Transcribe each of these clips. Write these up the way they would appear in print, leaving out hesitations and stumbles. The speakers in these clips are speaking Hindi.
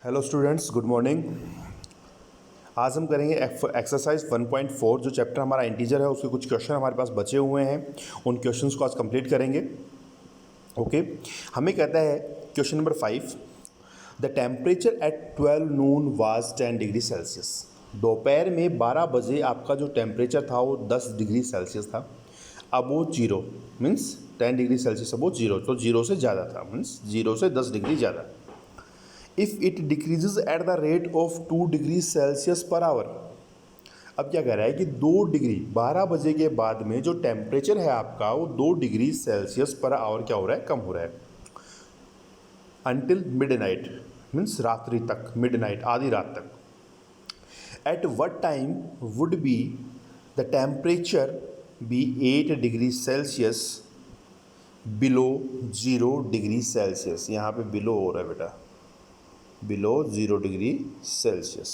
Hello students, good morning. आज हम करेंगे एक्सरसाइज 1.4 जो चैप्टर हमारा इंटीजर है उसके कुछ क्वेश्चन हमारे पास बचे हुए हैं। उन क्वेश्चंस को आज कंप्लीट करेंगे। ओके, हमें कहता है question number 5, the temperature at 12 Noon was 10 degree Celsius. दोपहर में 12 बजे आपका जो टेम्परेचर था वो 10 डिग्री सेल्सियस था। अब वो जीरो मीन्स 10 डिग्री सेल्सियस, अब वो जीरो, तो जीरो से ज़्यादा था, मीन्स जीरो से 10 डिग्री ज़्यादा। If it decreases at the rate of 2 degree Celsius per hour. अब क्या कह रहा है कि 2 डिग्री 12 बजे के बाद में जो टेम्परेचर है आपका वो 2 डिग्री सेल्सियस पर आवर क्या हो रहा है, कम हो रहा है। अनटिल मिड नाइट मीन्स रात्रि तक, मिड नाइट आधी रात तक। At what time would be the temperature be 8 degree Celsius below 0 degree Celsius. यहाँ पे बिलो हो रहा है बेटा, बिलो 0 डिग्री सेल्सियस।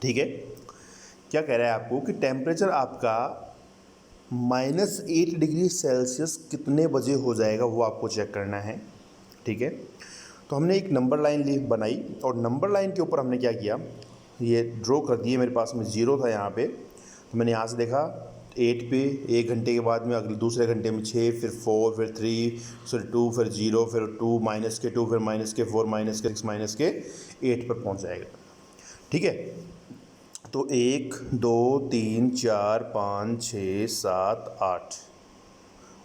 ठीक है, क्या कह रहा है आपको कि टेम्परेचर आपका -8 डिग्री सेल्सियस कितने बजे हो जाएगा वो आपको चेक करना है। ठीक है, तो हमने एक नंबर लाइन बनाई और नंबर लाइन के ऊपर हमने क्या किया, ये ड्रॉ कर दिए। मेरे पास में 0 था यहाँ पे, तो मैंने यहाँ से देखा 8 पे, 1 घंटे के बाद में अगले दूसरे घंटे में 6, फिर 4, फिर 3, फिर 2, फिर 0, फिर 2, माइनस के 2, फिर माइनस के 4, माइनस के 6, माइनस के 8 पर पहुँच जाएगा। ठीक है, तो 1, 2, 3, 4, 5, 6, 7, 8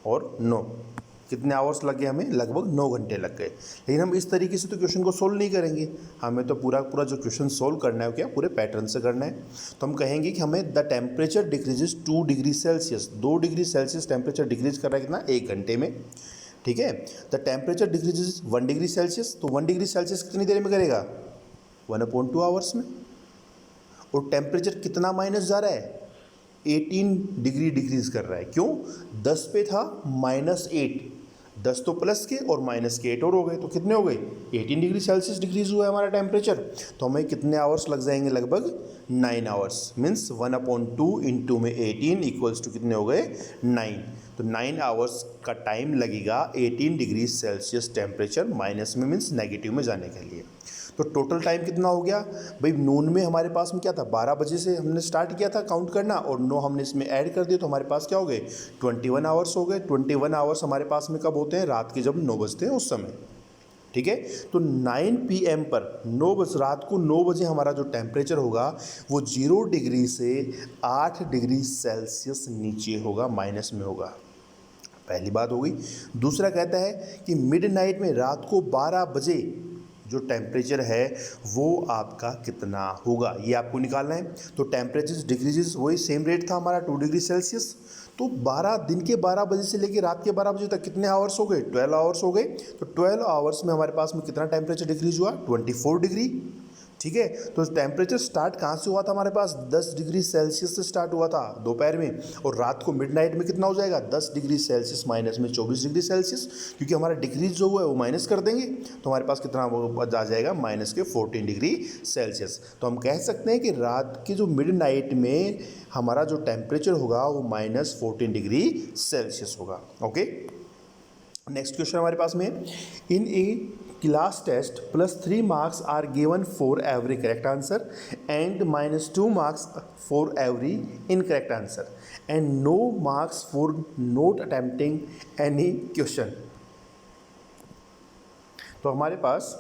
और 9, कितने आवर्स लग गए हमें? लगभग 9 घंटे लग गए। लेकिन हम इस तरीके से तो क्वेश्चन को सोल्व नहीं करेंगे, हमें तो पूरा जो क्वेश्चन सोल्व करना है क्या पूरे पैटर्न से करना है। तो हम कहेंगे कि हमें the temperature decreases 2 degree Celsius, 2 degree Celsius temperature decrease कर रहा है कितना? 1 घंटे में। ठीक है, the temperature decreases 1 degree Celsius, तो 1 डिग्री सेल्सियस कितनी देर में करेगा? 1/2 आवर्स में। और टेम्परेचर कितना माइनस जा रहा है? 18 डिग्री डिक्रीज कर रहा है। क्यों? 10 पे था -8, 10 तो प्लस के और माइनस के 8 और हो गए, तो कितने हो गए? 18 डिग्री सेल्सियस डिक्रीज हुआ है हमारा टेम्परेचर। तो हमें कितने आवर्स लग जाएंगे? लगभग 9 आवर्स। मीन्स 1/2 इंटू में 18 इक्वल्स टू कितने हो गए? 9। तो 9 आवर्स का टाइम लगेगा 18 डिग्री सेल्सियस टेम्परेचर माइनस में मीन्स नेगेटिव में जाने के लिए। तो टोटल टाइम कितना हो गया भाई? नून में हमारे पास में क्या था? 12 बजे से हमने स्टार्ट किया था काउंट करना, और 9 हमने इसमें ऐड कर दिया, तो हमारे पास क्या हो गए? 21 आवर्स हो गए। 21 आवर्स हमारे पास में कब होते हैं? रात के जब 9 बजते हैं उस समय। ठीक है, तो 9 PM पर 9 बजे, रात को 9 बजे हमारा जो टेम्परेचर होगा वो 0 डिग्री से 8 डिग्री सेल्सियस नीचे होगा, माइनस में होगा। पहली बात हो गई। दूसरा कहता है कि मिड नाइट में रात को 12 बजे जो टेम्परेचर है वो आपका कितना होगा, ये आपको निकालना है। तो टेम्परेचर डिक्रीजेस, वही सेम रेट था हमारा 2 डिग्री सेल्सियस। तो 12 दिन के 12 बजे से लेकर रात के 12 बजे तक कितने आवर्स हो गए? 12 आवर्स हो गए। तो 12 आवर्स में हमारे पास में कितना टेम्परेचर डिक्रीज हुआ? 24 डिग्री। ठीक है, तो टेम्परेचर स्टार्ट कहाँ से हुआ था हमारे पास? 10 डिग्री सेल्सियस से स्टार्ट हुआ था दोपहर में, और रात को मिडनाइट में कितना हो जाएगा? 10 डिग्री सेल्सियस माइनस में 24 डिग्री सेल्सियस, क्योंकि हमारा डिग्रीज जो हुआ है वो माइनस कर देंगे, तो हमारे पास कितना वो आ जाएगा? माइनस के 14 डिग्री सेल्सियस। तो हम कह सकते हैं कि रात के जो मिडनाइट में हमारा जो टेम्परेचर होगा वो -14 डिग्री सेल्सियस होगा। ओके, नेक्स्ट क्वेश्चन हमारे पास में, in a class test +3 marks are given for every correct answer and -2 marks for every incorrect answer and no marks for not attempting any question. तो हमारे पास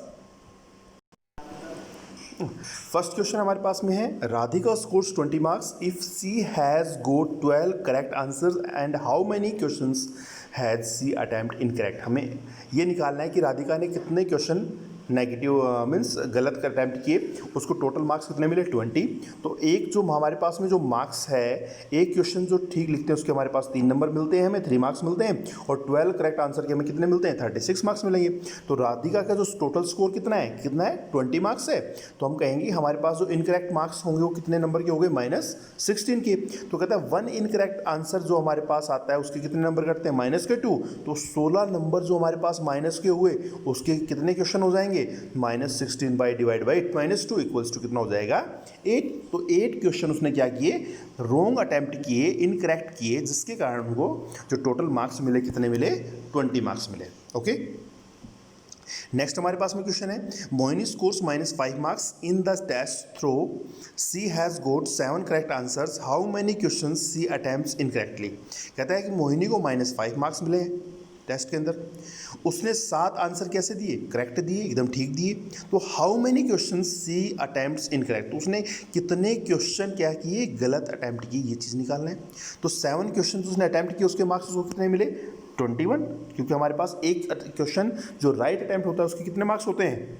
फर्स्ट क्वेश्चन हमारे पास में है, Radhika scores 20 marks if she has got 12 correct answers and how many questions has she attempt incorrect. हमें ये निकालना है कि राधिका ने कितने क्वेश्चन नेगेटिव मीन्स गलत अटैम्प्ट किए, उसको टोटल मार्क्स कितने मिले? 20। तो एक जो हमारे पास में जो मार्क्स है, एक क्वेश्चन जो ठीक लिखते हैं उसके हमारे पास 3 नंबर मिलते हैं, हमें 3 मार्क्स मिलते हैं, और 12 करेक्ट आंसर के हमें कितने मिलते हैं? 36 मार्क्स मिलेंगे। तो राधिका का जो टोटल स्कोर कितना है? 20 मार्क्स है। तो हम कहेंगे हमारे पास जो इनकरेक्ट मार्क्स होंगे वो कितने नंबर के हो गए? -16 के। तो कहता है 1 इनकरेक्ट आंसर जो हमारे पास आता है उसके कितने नंबर करते हैं? -2। तो 16 नंबर जो हमारे पास माइनस के हुए उसके कितने क्वेश्चन हो जाएंगे? -16 by divide by -2 equals to कितना हो जाएगा? 8। तो 8 क्वेश्चन उसने क्या किए? रॉन्ग अटेम्प्ट किए, इनकरेक्ट किए, जिसके कारण उनको जो टोटल मार्क्स मिले कितने मिले? 20 मार्क्स मिले। ओके, नेक्स्ट हमारे पास में क्वेश्चन है, Mohini scores -5 marks in the test through she has got 7 correct answers, how many question she attempts incorrectly. कहता है कि मोहिनी को -5 मार्क्स मिले हैं टेस्ट के अंदर, उसने 7 आंसर कैसे दिए, करेक्ट दिए, एकदम ठीक दिए। तो how many question she attempts incorrect, तो उसने कितने क्वेश्चन क्या किए, गलत अटैम्प्ट किए, ये चीज़ निकालना है। तो 7 क्वेश्चन उसने अटैम्प्ट किए, उसके मार्क्स उसको कितने मिले, 21, क्योंकि हमारे पास एक क्वेश्चन जो राइट अटैम्प्ट होता है उसके कितने मार्क्स होते हैं,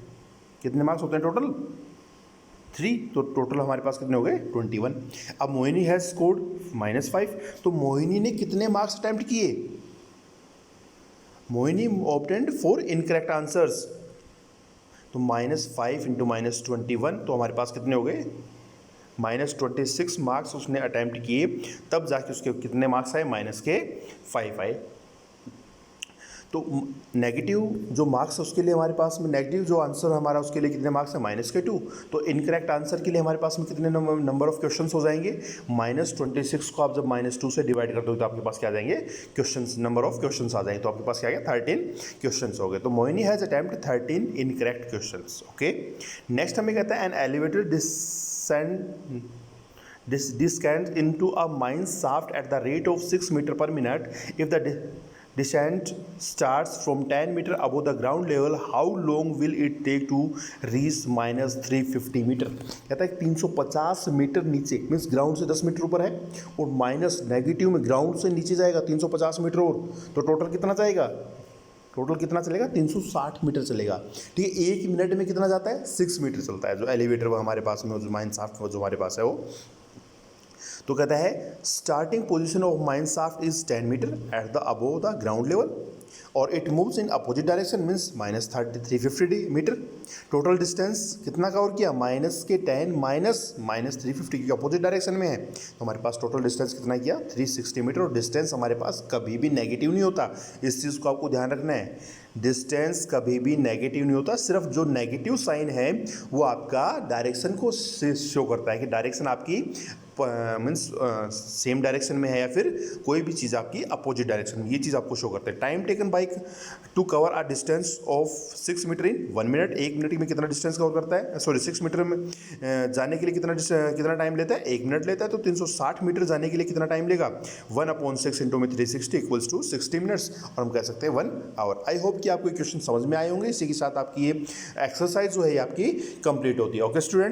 कितने मार्क्स होते हैं टोटल 3, तो टोटल हमारे पास कितने हो गए 21। अब मोहिनी हैज़ स्कोर्ड -5, तो मोहिनी ने कितने मार्क्स अटैम्प्ट किए, मोहिनी ऑब्टेन्ड 4 इनकरेक्ट आंसर्स, तो -5 इंटू -21, तो हमारे पास कितने हो गए -26 मार्क्स उसने अटैम्प्ट किए, तब जाके उसके कितने मार्क्स आए, -5 आए। तो नेगेटिव जो मार्क्स है उसके लिए हमारे पास में नेगेटिव जो आंसर हमारा उसके लिए कितने मार्क्स है, -2। तो इनकरेक्ट आंसर के लिए हमारे पास में कितने नंबर ऑफ क्वेश्चंस हो जाएंगे, -26 को आप जब -2 से डिवाइड कर दो तो आपके पास क्या आ जाएंगे क्वेश्चंस, नंबर ऑफ क्वेश्चंस आ जाएंगे। तो आपके पास क्या गया 13 क्वेश्चंस हो गए। तो Mohini has attempt 13 incorrect questions. Okay, next हमें कहता है an elevator descends into a mine shaft at the rate of 6 meter per minute. If the descent starts from 10 meter above the ground level, how long will it take to reach -350 metre. कहता है 350 मीटर नीचे, मीन्स ग्राउंड से 10 मीटर ऊपर है और माइनस नेगेटिव में ग्राउंड से नीचे जाएगा 350 मीटर और, तो टोटल कितना जाएगा, टोटल कितना चलेगा 360 मीटर चलेगा। ठीक है, 1 मिनट में कितना जाता है 6 मीटर चलता है जो एलिवेटर वो हमारे पास में, जो माइन शाफ्ट जो हमारे पास है वो। तो कहता है starting position of mine shaft is 10 meter at the above the ground level और it moves in opposite direction means -350 meter. Total distance कितना कवर किया, -10 -350, क्योंकि अपोजिट डायरेक्शन में है तो हमारे पास टोटल डिस्टेंस कितना किया 360 मीटर। और डिस्टेंस हमारे पास कभी भी नेगेटिव नहीं होता, इस चीज़ को आपको ध्यान रखना है, डिस्टेंस कभी भी नेगेटिव नहीं होता, सिर्फ जो नेगेटिव साइन है वो आपका डायरेक्शन को शो करता है कि डायरेक्शन आपकी मीन्स सेम डायरेक्शन में है या फिर कोई भी चीज़ आपकी अपोजिट डायरेक्शन में, ये चीज़ आपको शो करते हैं। Time taken bike to cover a distance of 6 metre in 1 minute, 1 minute में कितना डिस्टेंस कवर करता है, सॉरी 6 मीटर में जाने के लिए कितना टाइम लेता है, 1 मिनट लेता है। तो 360 मीटर जाने के लिए कितना टाइम लेगा, 1/6 इंटू में 360 इक्वल्स टू 60 मिनट्स, और हम कह सकते हैं 1 आवर। आई होप कि आपको क्वेश्चन समझ में आए होंगे। इसी के साथ आपकी ये एक्सरसाइज जो है आपकी कंप्लीट होती है। Okay student.